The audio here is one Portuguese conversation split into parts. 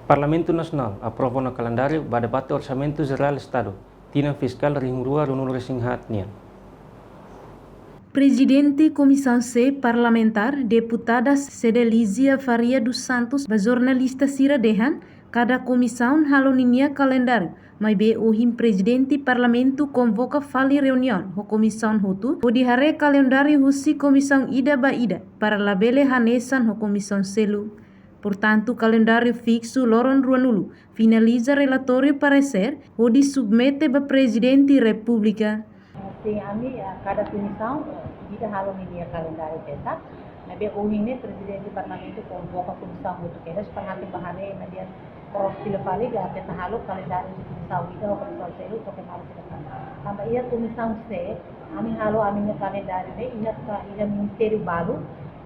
Parlamento Nacional aprova no calendário para debate Orçamento Geral do Estado, tina fiscal ringrua runul resinghatnya. Presidente Comissão C Parlamentar, deputada Cedelizia Faria dos Santos, a jornalista Cira Dehan, cada comissão haloninia calendário, mas be ohim presidente parlamento convoca fali reunião, ho comissão hotu, o dihare calendário husi comissão ida ba ida, para labele hanesan ho comissão selu. Portanto, calendário fixo loron ruanulu, finaliza relatório parecer, o di submete ba presidente república. Sim, cada comissão kita halong ini calendário kita. Nabi ohine presidente parlamento convoca a comissão muito queres para hati bahane na dia profil fali ga kita halong calendário di comissão ida o comissão selu to ke malu kita. Tambah ia comissão C, ami halo aminya calendário ne ina ministério baru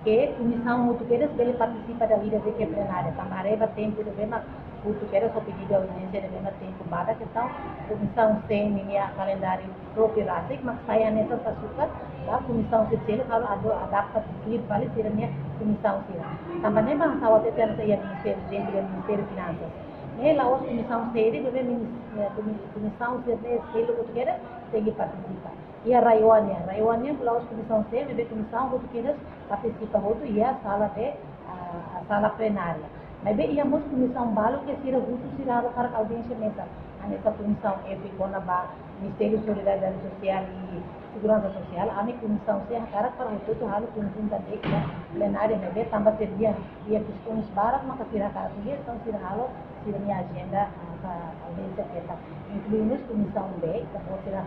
que comissão muito queres bele participa da vida de que plenária. Tambah reba tempo de bema muito queres o pedido a audiência de bema tempo bada então comissão C minha calendário próprio rasik mas saya nessa sasukat da comissão selo kalau adapta ir balik sirnya comissão sila. Tambah ne bang sawat itu yang saya ministério finanças. Ne laos comissão C de bebe comissão selo muito queres segi participa. Ia rayuannya laos comissão C bebe comissão muito queres participa hotu ia sala plenária. Mas ia muito comissão balu que sira hutu sira para audiência mesa. Anessa comissão ficou ba Ministério Solidariedade Social e Segurança Social. A minha comissão se cara para o todo halo conjunta de plenária bebe tambah sedia ia questões barat maka sira cara dia então sira halo sira minha agenda audiência kita. Incluindo comissão B, que pode sira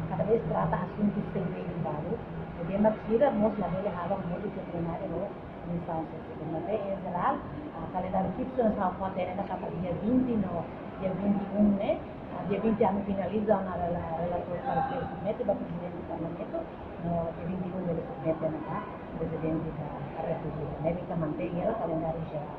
cada vez trata assuntos sensíveis baru. Jadi mak sira mos labele halo modi ke plenária no comissão se. Mas em geral calendário fixo na fonte na capa dia 20 no dia 21 né dia 20 kami finaliza na relator para o submete para presidente do parlamento no dia 21 ele submete na presidente da república né kita mantém ela calendário geral.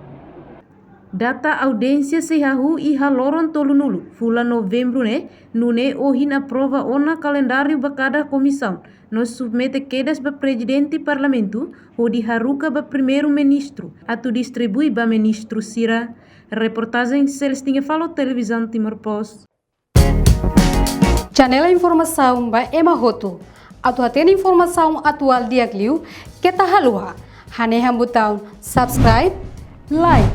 Data audiência sehahu iha loron tolunulu, fula novembro ne, nune ohin aprova ona calendário bakada comissão, nos submete quedas ba presidente parlamento, o diharuka ba primeiro ministro, atu distribui ba ministro Cira. Reportagem Celestinha Falo, Televisão Timor Post. Janela informação ba Emahoto, atu atena informação atual diagliu, kita halua, hanehan butang subscribe, like,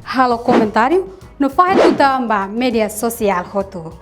halo comentário no faixa do media social Hoto.